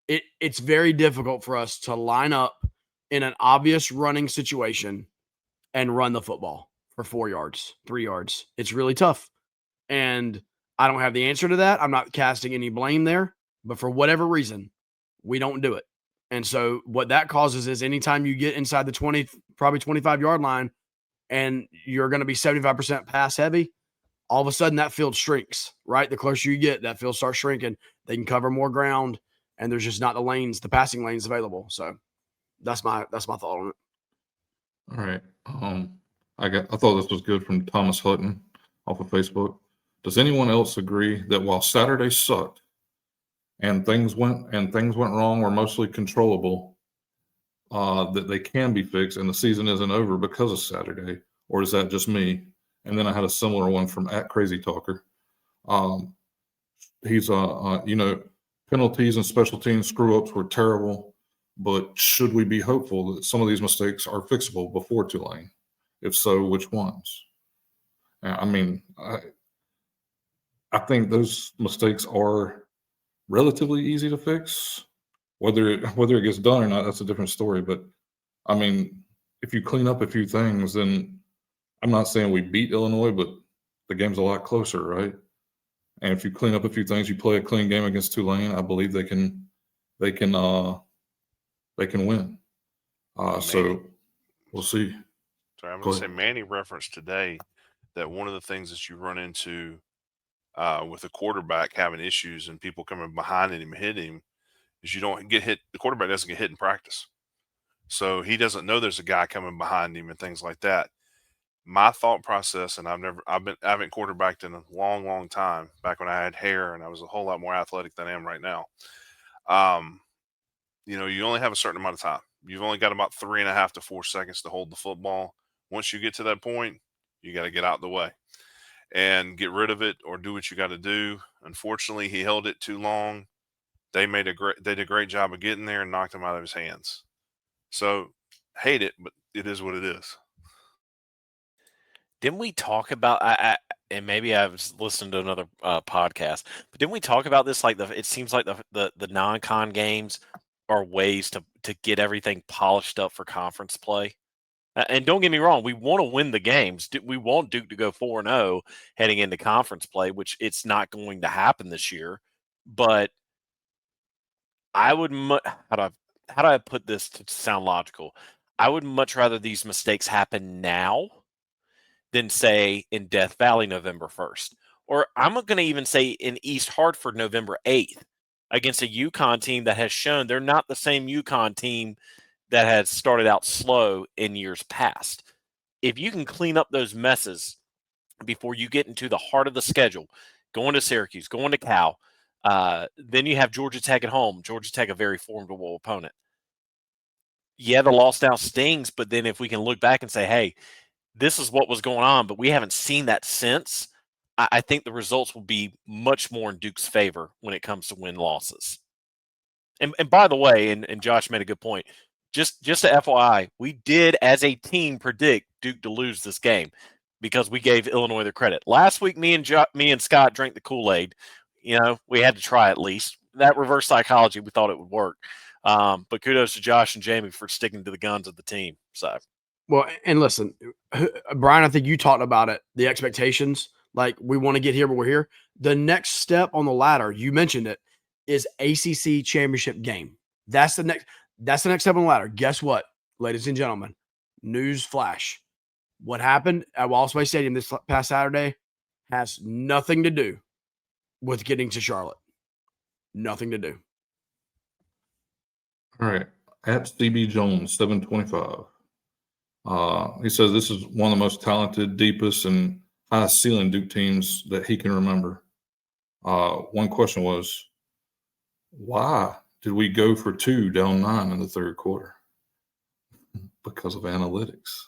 it's very difficult for us to line up in an obvious running situation and run the football for 4 yards, 3 yards. It's really tough. And I don't have the answer to that. I'm not casting any blame there, but for whatever reason, we don't do it. And so what that causes is anytime you get inside the 20, probably 25-yard line, and you're going to be 75% pass heavy, all of a sudden that field shrinks, right? The closer you get, that field starts shrinking. They can cover more ground, and there's just not the passing lanes available. So that's my thought on it. All right. I thought this was good from Thomas Hutton off of Facebook. Does anyone else agree that while Saturday sucked and things went wrong, were mostly controllable, that they can be fixed and the season isn't over because of Saturday? Or is that just me? And then I had a similar one from @CrazyTalker. He's penalties and special team screw-ups were terrible, but should we be hopeful that some of these mistakes are fixable before Tulane? If so, which ones? I mean, I think those mistakes are relatively easy to fix. Whether it gets done or not, that's a different story. But I mean, if you clean up a few things, then I'm not saying we beat Illinois, but the game's a lot closer, right? And if you clean up a few things, you play a clean game against Tulane, I believe they can win. So we'll see. Sorry, I'm going to say Manny referenced today that one of the things that you run into with a quarterback having issues and people coming behind him and hit him is you don't get hit. The quarterback doesn't get hit in practice. So he doesn't know there's a guy coming behind him and things like that. My thought process, and I haven't quarterbacked in a long, long time, back when I had hair and I was a whole lot more athletic than I am right now. You only have a certain amount of time. You've only got about 3.5 to 4 seconds to hold the football. Once you get to that point, you got to get out of the way and get rid of it or do what you got to do. Unfortunately, he held it too long. They did a great job of getting there and knocked him out of his hands. So hate it, but it is what it is. Didn't we talk about and maybe I've listened to another podcast, but didn't we talk about this? Like it seems like the non-con games are ways to get everything polished up for conference play. And don't get me wrong, we want to win the games. We want Duke to go 4-0 heading into conference play, which it's not going to happen this year. But I would how do I put this to sound logical? I would much rather these mistakes happen now than say in Death Valley November 1st. Or I'm going to even say in East Hartford November 8th against a UConn team that has shown they're not the same UConn team that has started out slow in years past. If you can clean up those messes before you get into the heart of the schedule, going to Syracuse, going to Cal, then you have Georgia Tech at home. Georgia Tech, a very formidable opponent. Yeah, the loss now stings, but then if we can look back and say, hey, this is what was going on, but we haven't seen that since, I think the results will be much more in Duke's favor when it comes to win-losses. And by the way, and Josh made a good point, just a FYI, we did as a team predict Duke to lose this game because we gave Illinois the credit. Last week, me and Scott drank the Kool-Aid. You know, we had to try at least. That reverse psychology, we thought it would work. But kudos to Josh and Jamie for sticking to the guns of the team. So, well, and listen, Brian, I think you talked about it, the expectations. Like, we want to get here, but we're here. The next step on the ladder, you mentioned it, is ACC championship game. That's the next step on the ladder. Guess what, ladies and gentlemen? News flash. What happened at Wallace Wade Stadium this past Saturday has nothing to do with getting to Charlotte. Nothing to do. All right. At CB Jones, 725. He says this is one of the most talented, deepest, and highest ceiling Duke teams that he can remember. One question was, why did we go for 2 down 9 in the third quarter? Because of analytics.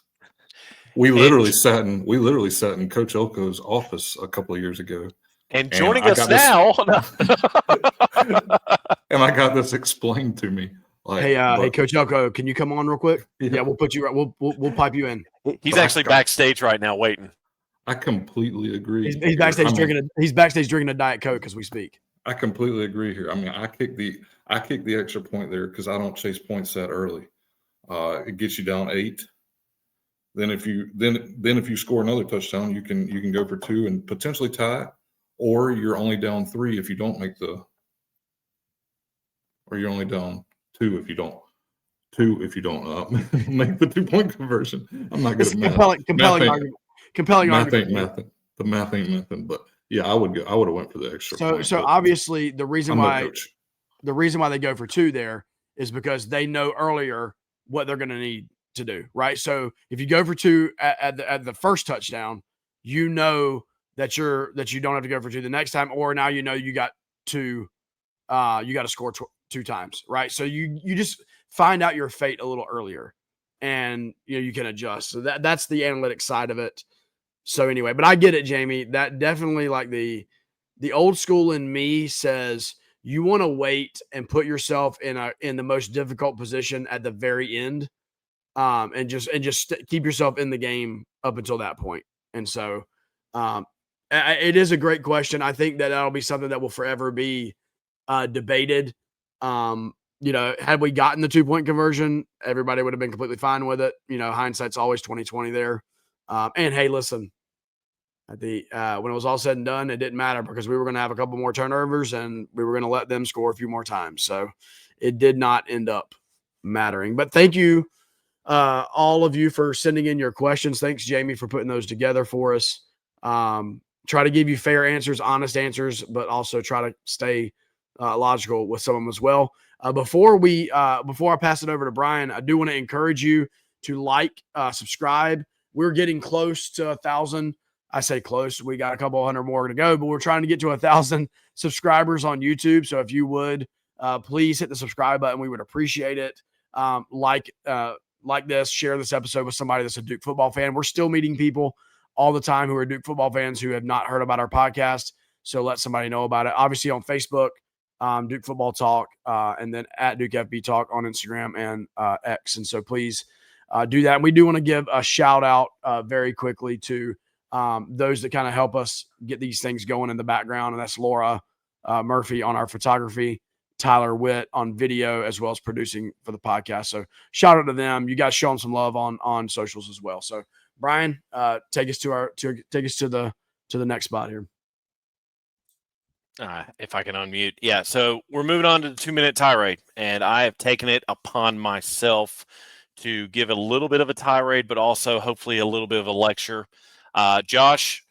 We literally sat in Coach Elko's office a couple of years ago. And joining us now. And I got this explained to me. Like, hey, Coach Elko, can you come on real quick? Yeah, we'll put you. We'll pipe you in. He's actually backstage right now, waiting. I completely agree. He's backstage drinking. He's backstage drinking a Diet Coke as we speak. I completely agree here. I mean, I kicked the extra point there because I don't chase points that early. It gets you down 8. Then if you score another touchdown, you can go for 2 and potentially tie, or you're only down 3 if you don't make or you're only down 2 if you don't make the 2-point conversion. I'm not good at math. Compelling argument. The math ain't nothing. But yeah, I would have went for the extra point. So obviously the reason why they go for 2 there is because they know earlier what they're going to need to do, right? So if you go for 2 at the first touchdown, you know that you don't have to go for 2 the next time, or now you know you got 2, you got to score 2 times, right? So you just find out your fate a little earlier, and you can adjust. So that's the analytics side of it. So anyway, but I get it, Jamie. That definitely, like, the old school in me says you want to wait and put yourself in the most difficult position at the very end, and just keep yourself in the game up until that point. And so it is a great question. I think that'll be something that will forever be debated. Had we gotten the 2-point conversion, everybody would have been completely fine with it. Hindsight's always 20/20 there. And hey, listen, at the when it was all said and done, it didn't matter because we were going to have a couple more turnovers and we were going to let them score a few more times. So it did not end up mattering. But thank you, all of you, for sending in your questions. Thanks, Jamie, for putting those together for us. Try to give you fair answers, honest answers, but also try to stay logical with some of them as well. Before I pass it over to Brian, I do want to encourage you to subscribe. We're getting close to 1,000. I say close. We got a couple hundred more to go, but we're trying to get to 1,000 subscribers on YouTube. So if you would, please hit the subscribe button. We would appreciate it. Like this, share this episode with somebody that's a Duke football fan. We're still meeting people all the time who are Duke football fans who have not heard about our podcast. So let somebody know about it. Obviously on Facebook, Duke Football Talk, and then at Duke FB Talk on Instagram and X. And so please do that. And we do want to give a shout out very quickly to those that kind of help us get these things going in the background. And that's Laura Murphy on our photography, Tyler Witt on video, as well as producing for the podcast. So shout out to them. You guys show them some love on socials as well. So Brian, take us to the next spot here. If I can unmute. Yeah, so we're moving on to the 2-minute tirade, and I have taken it upon myself to give a little bit of a tirade, but also hopefully a little bit of a lecture. Josh,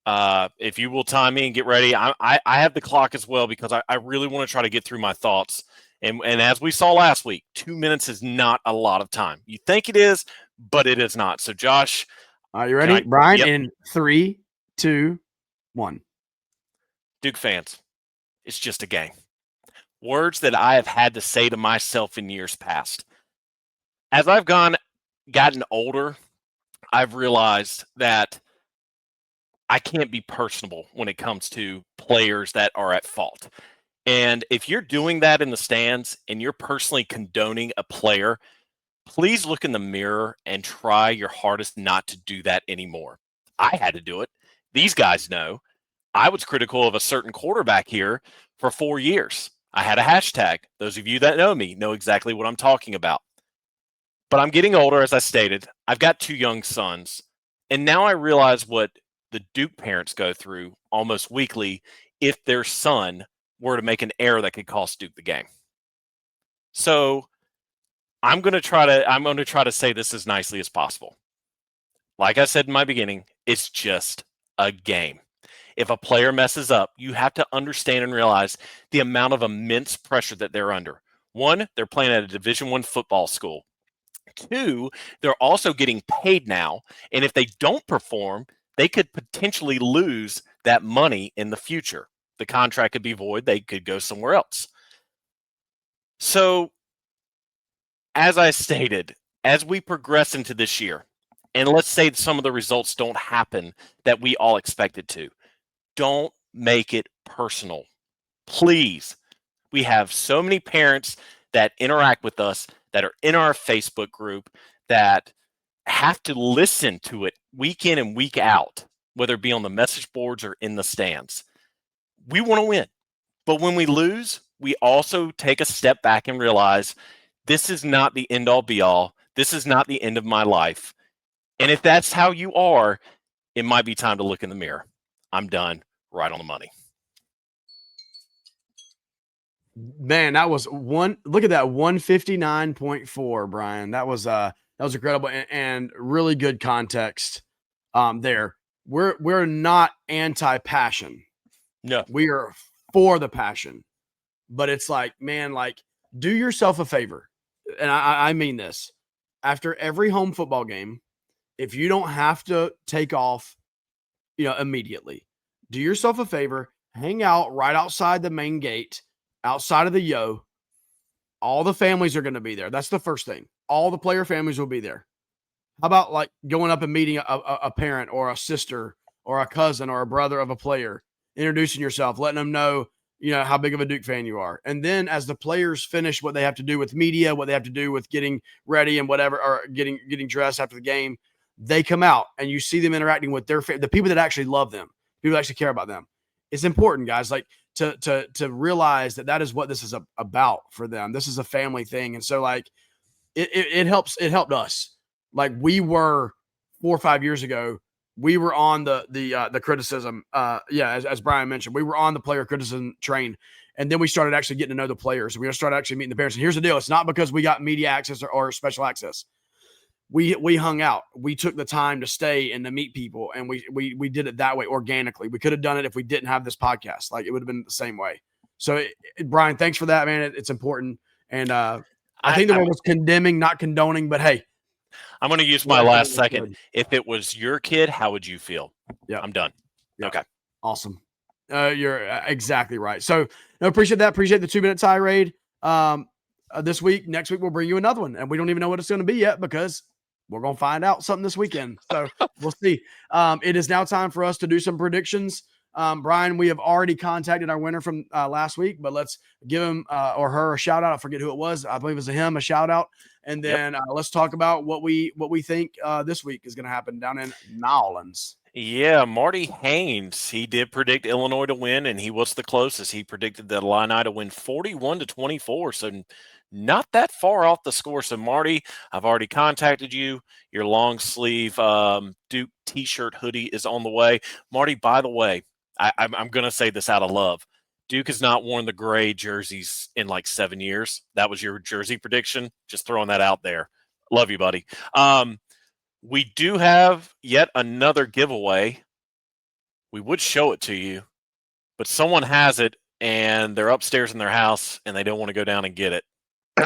if you will time me and get ready, I have the clock as well because I really want to try to get through my thoughts. And as we saw last week, 2 minutes is not a lot of time. You think it is, but it is not. So, Josh. Are you ready? Brian, yep. In 3, 2, 1. Duke fans, it's just a game. Words that I have had to say to myself in years past. As I've gotten older, I've realized that I can't be personable when it comes to players that are at fault. And if you're doing that in the stands and you're personally condoning a player, please look in the mirror and try your hardest not to do that anymore. I had to do it. These guys know. I was critical of a certain quarterback here for 4 years. I had a hashtag. Those of you that know me know exactly what I'm talking about. But I'm getting older, as I stated. I've got 2 young sons. And now I realize what the Duke parents go through almost weekly if their son were to make an error that could cost Duke the game. So I'm going to try to say this as nicely as possible. Like I said in my beginning, it's just a game. If a player messes up, you have to understand and realize the amount of immense pressure that they're under. 1, they're playing at a Division I football school. 2, they're also getting paid now. And if they don't perform, they could potentially lose that money in the future. The contract could be void. They could go somewhere else. So, as I stated, as we progress into this year, and let's say some of the results don't happen that we all expected to, don't make it personal. Please. We have so many parents that interact with us that are in our Facebook group that have to listen to it week in and week out, whether it be on the message boards or in the stands. We want to win. But when we lose, we also take a step back and realize this is not the end all be all. This is not the end of my life. And if that's how you are, it might be time to look in the mirror. I'm done. Right on the money. Man, that was look at that 159.4, Brian. That was incredible and really good context there. We're not anti-passion. No. We are for the passion. But it's like, man, like do yourself a favor. And I mean this. After every home football game, if you don't have to take off, immediately, do yourself a favor, hang out right outside the main gate, outside of the yo. All the families are going to be there. That's the first thing. All the player families will be there. How about like going up and meeting a parent or a sister or a cousin or a brother of a player, introducing yourself, letting them know, how big of a Duke fan you are. And then as the players finish what they have to do with media, what they have to do with getting ready and whatever, or getting dressed after the game, they come out and you see them interacting with the people that actually love them. People actually care about them. It's important, guys, like to realize that is what this is about for them. This is a family thing. And so like it helped us. Like we were 4 or 5 years ago, we were on the criticism. As Brian mentioned, we were on the player criticism train. And then we started actually getting to know the players. We started actually meeting the parents. And here's the deal. It's not because we got media access or special access. We hung out. We took the time to stay and to meet people, and we did it that way organically. We could have done it if we didn't have this podcast. Like it would have been the same way. So, Brian, thanks for that, man. It's important, and I think the word was condemning, not condoning. But hey, I'm going to use my last second. If it was your kid, how would you feel? Yeah, I'm done. Yep. Okay, awesome. You're exactly right. So, appreciate that. Appreciate the 2-minute tirade. This week, next week we'll bring you another one, and we don't even know what it's going to be yet because we're going to find out something this weekend. So we'll see. It is now time for us to do some predictions Brian, we have already contacted our winner from last week, but let's give him or her a shout out. I forget who it was. I believe it was a shout out. And then let's talk about what we think this week is going to happen down in Nolans. Yeah, Marty Haynes, he did predict Illinois to win, and he was the closest. He predicted the Illini to win 41-24, so not that far off the score. So, Marty, I've already contacted you. Your long sleeve Duke T-shirt hoodie is on the way. Marty, by the way, I'm going to say this out of love. Duke has not worn the gray jerseys in like 7 years. That was your jersey prediction. Just throwing that out there. Love you, buddy. We do have yet another giveaway. We would show it to you, but someone has it and they're upstairs in their house and they don't want to go down and get it.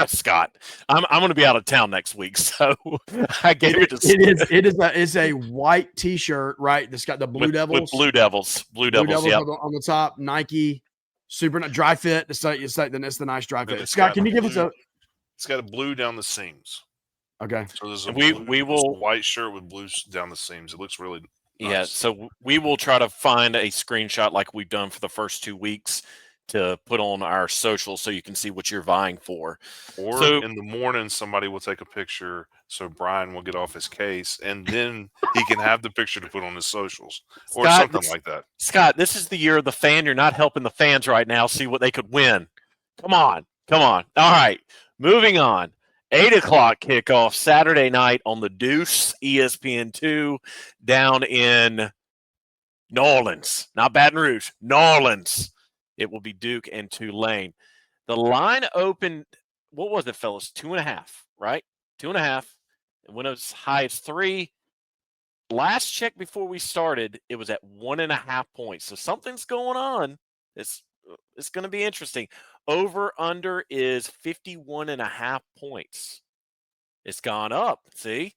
Scott, I'm going to be out of town next week, so I gave it to Scott. It's a white T-shirt, right? It's got the Blue Devils. With Blue Devils. Yep. on the top. Nike, super dry fit. It's the nice dry fit. Scott, can you give us a? It's got a blue down the seams. Okay. So there's a we will white shirt with blues down the seams. It looks really nice. Yeah. So we will try to find a screenshot like we've done for the first 2 weeks to put on our social so you can see what you're vying for. Or in the morning, somebody will take a picture so Brian will get off his case and then he can have the picture to put on his socials or something like that. Scott, this is the year of the fan. You're not helping the fans right now see what they could win. Come on. All right. Moving on. 8 o'clock kickoff Saturday night on the Deuce, ESPN2 down in New Orleans. Not Baton Rouge, New Orleans. It will be Duke and Tulane. The line opened, what was it, fellas? 2.5, right? 2.5. It went as high as 3. Last check before we started, it was at 1.5 points. So something's going on. It's going to be interesting. Over under is 51.5 points. It's gone up. See?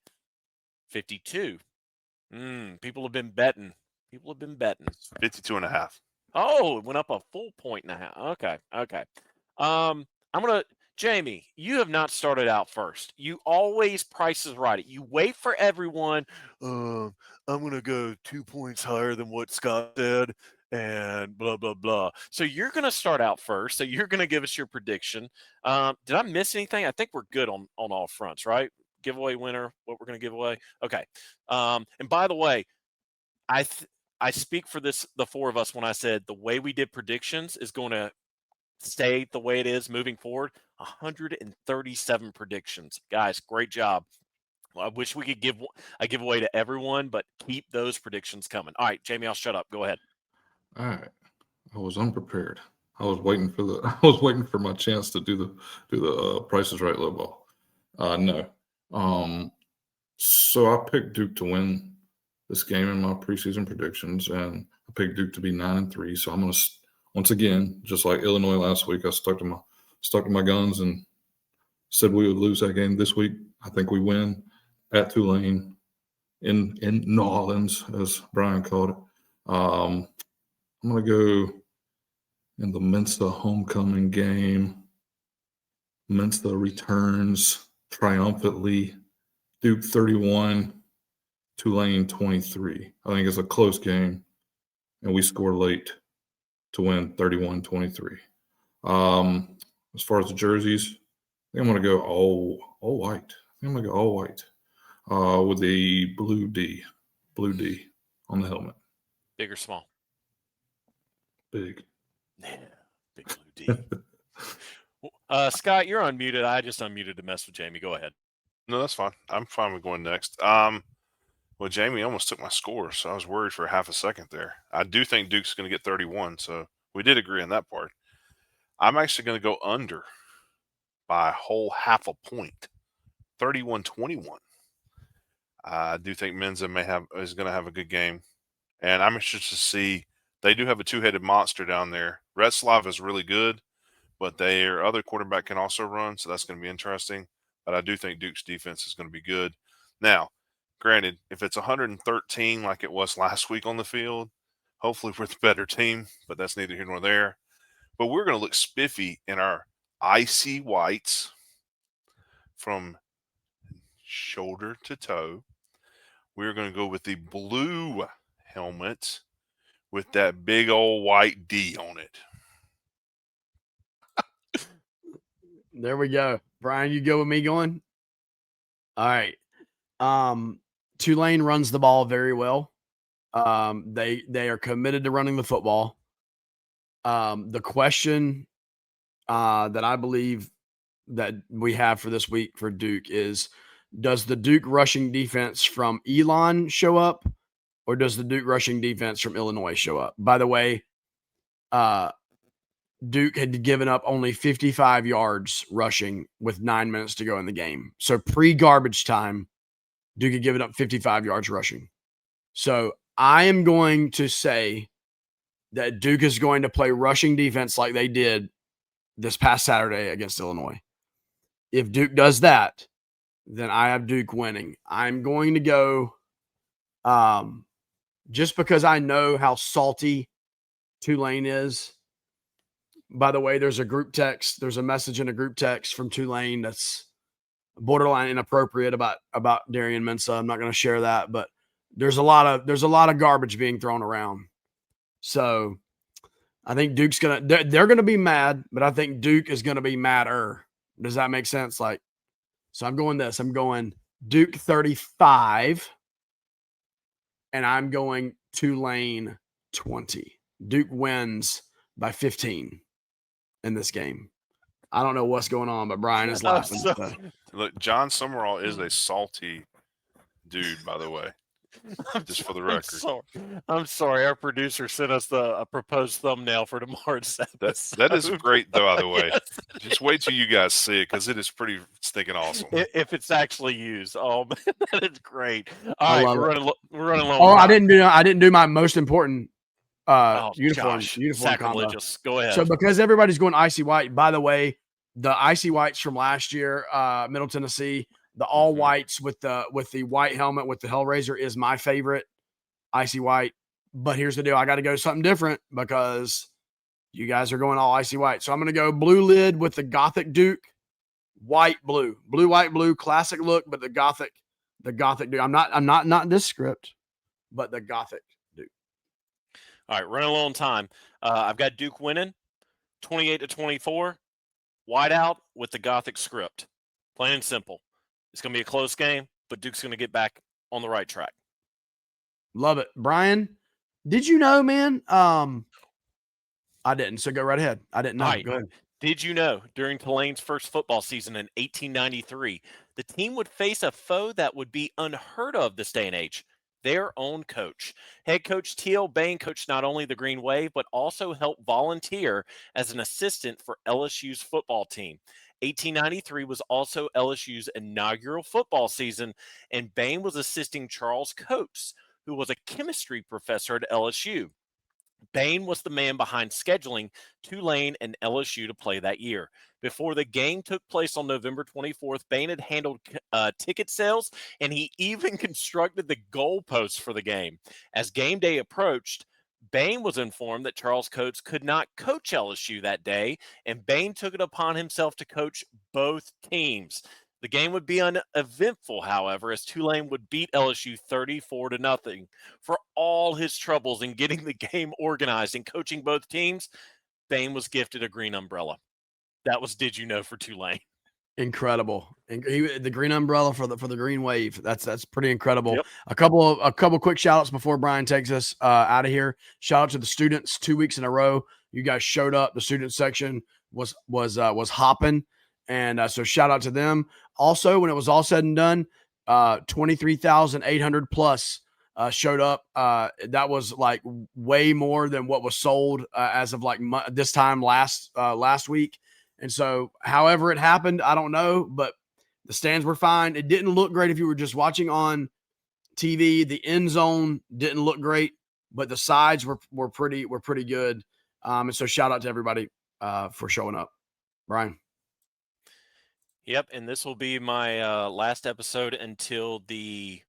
52. People have been betting. 52.5. Oh, it went up a full 1.5. Okay. I'm gonna Jamie, you have not started out first. You always prices right it. You wait for everyone. I'm gonna go 2 points higher than what Scott said, and blah blah blah. So you're gonna start out first. So you're gonna give us your prediction. Did I miss anything? I think we're good on all fronts, right? Giveaway winner, what we're gonna give away. Okay. And by the way, I speak for the 4 of us when I said the way we did predictions is going to stay the way it is moving forward. 137 predictions. Guys, great job. Well, I wish we could give a giveaway to everyone, but keep those predictions coming. All right, Jamie, I'll shut up. Go ahead. All right. I was unprepared. I was waiting for my chance to do the Price is Right low ball. No. So I picked Duke to win this game in my preseason predictions, and I picked Duke to be 9-3. So I'm going to, once again, just like Illinois last week, I stuck to my guns and said we would lose that game this week. I think we win at Tulane in New Orleans, as Brian called it. I'm going to go in the Mensah homecoming game. Mensah returns triumphantly. Duke 31. Tulane 23. I think it's a close game, and we score late to win 31-23. As far as the jerseys, I think I'm going to go all white. I think I'm going to go all white with the blue D on the helmet. Big or small? Big. Yeah, big blue D. Scott, you're unmuted. I just unmuted to mess with Jamie. Go ahead. No, that's fine. I'm fine with going next. Well, Jamie almost took my score, so I was worried for half a second there. I do think Duke's going to get 31, so we did agree on that part. I'm actually going to go under by a whole half a point, 31-21. I do think Mensah is going to have a good game, and I'm interested to see. They do have a two-headed monster down there. Retzlaff is really good, but their other quarterback can also run, so that's going to be interesting. But I do think Duke's defense is going to be good. Now, granted, if it's 113 like it was last week on the field, hopefully we're the better team, but that's neither here nor there. But we're going to look spiffy in our icy whites from shoulder to toe. We're going to go with the blue helmets with that big old white D on it. There we go. Brian, you go with me going? All right. Tulane runs the ball very well. They are committed to running the football. The question that I believe that we have for this week for Duke is, does the Duke rushing defense from Elon show up, or does the Duke rushing defense from Illinois show up? By the way, Duke had given up only 55 yards rushing with 9 minutes to go in the game. So pre-garbage time, Duke had given up 55 yards rushing. So I am going to say that Duke is going to play rushing defense like they did this past Saturday against Illinois. If Duke does that, then I have Duke winning. I'm going to go just because I know how salty Tulane is. By the way, there's a group text. There's a message in a group text from Tulane that's borderline inappropriate about Darian Mensah. I'm not going to share that, but there's a lot of garbage being thrown around. So I think Duke's they're gonna be mad, but I think Duke is gonna be madder. Does that make sense? So I'm going Duke 35, and I'm going Tulane 20. Duke wins by 15 in this game. I don't know what's going on, but Brian is laughing. Look, John Summerall is a salty dude, by the way. Just for the record. I'm sorry. Our producer sent us a proposed thumbnail for tomorrow's episode. That is great, though, by the way. Yes. Just wait till you guys see it, because it is pretty stinking awesome. If it's actually used. Oh, man, that is great. All right, we're running low. Oh, I didn't do my most important uniform combo. Go ahead. So because everybody's going icy white, by the way, the icy whites from last year, Middle Tennessee, the all whites with the white helmet with the Hellraiser is my favorite icy white. But here's the deal. I got to go something different because you guys are going all icy white. So I'm going to go blue lid with the Gothic Duke, white, blue, white, blue, classic look, but the Gothic Duke. I'm not this script, but the Gothic Duke. All right. Running low on time. I've got Duke winning 28-24, white out with the Gothic script. Plain and simple. It's going to be a close game, but Duke's going to get back on the right track. Love it. Brian, did you know, man? I didn't, so go right ahead. I didn't know. Right. Go ahead. Did you know during Tulane's first football season in 1893, the team would face a foe that would be unheard of this day and age? Their own coach. Head coach T.L. Bain coached not only the Green Wave, but also helped volunteer as an assistant for LSU's football team. 1893 was also LSU's inaugural football season, and Bain was assisting Charles Coates, who was a chemistry professor at LSU. Bain was the man behind scheduling Tulane and LSU to play that year. Before the game took place on November 24th, Bain had handled ticket sales, and he even constructed the goalposts for the game. As game day approached, Bain was informed that Charles Coates could not coach LSU that day, and Bain took it upon himself to coach both teams. The game would be uneventful, however, as Tulane would beat LSU 34-0. For all his troubles in getting the game organized and coaching both teams, Bain was gifted a green umbrella. That was Did You Know for Tulane. Incredible. And the green umbrella for the Green Wave. That's pretty incredible. Yep. A couple quick shout outs before Brian takes us out of here. Shout out to the students 2 weeks in a row. You guys showed up. The student section was hopping. And so shout out to them. Also, when it was all said and done, 23,800 plus showed up. That was like way more than what was sold as of like this time last week. And so however it happened, I don't know, but the stands were fine. It didn't look great if you were just watching on TV. The end zone didn't look great, but the sides were pretty good. And so shout out to everybody for showing up. Brian. Yep, and this will be my last episode until the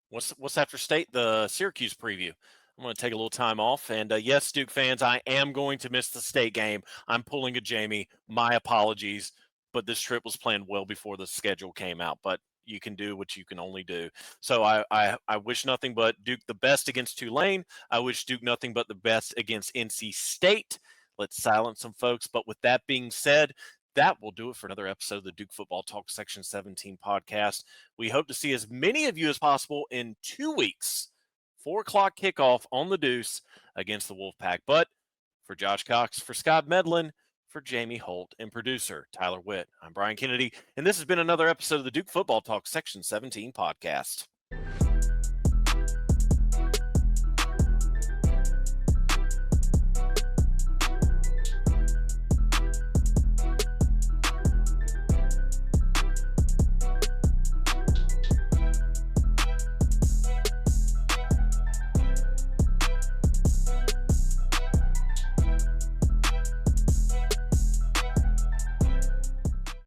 what's after state, the Syracuse preview. I'm going to take a little time off, and yes, Duke fans, I am going to miss the state game. I'm pulling a Jamie. My apologies, but this trip was planned well before the schedule came out. But you can do what you can only do. So I wish nothing but Duke the best against Tulane. I wish Duke nothing but the best against NC State. Let's silence some folks. But with that being said, that will do it for another episode of the Duke Football Talk Section 17 podcast. We hope to see as many of you as possible in 2 weeks. 4 o'clock kickoff on the Deuce against the Wolfpack. But for Josh Cox, for Scott Medlin, for Jamie Holt, and producer Tyler Witt, I'm Brian Kennedy, and this has been another episode of the Duke Football Talk Section 17 podcast.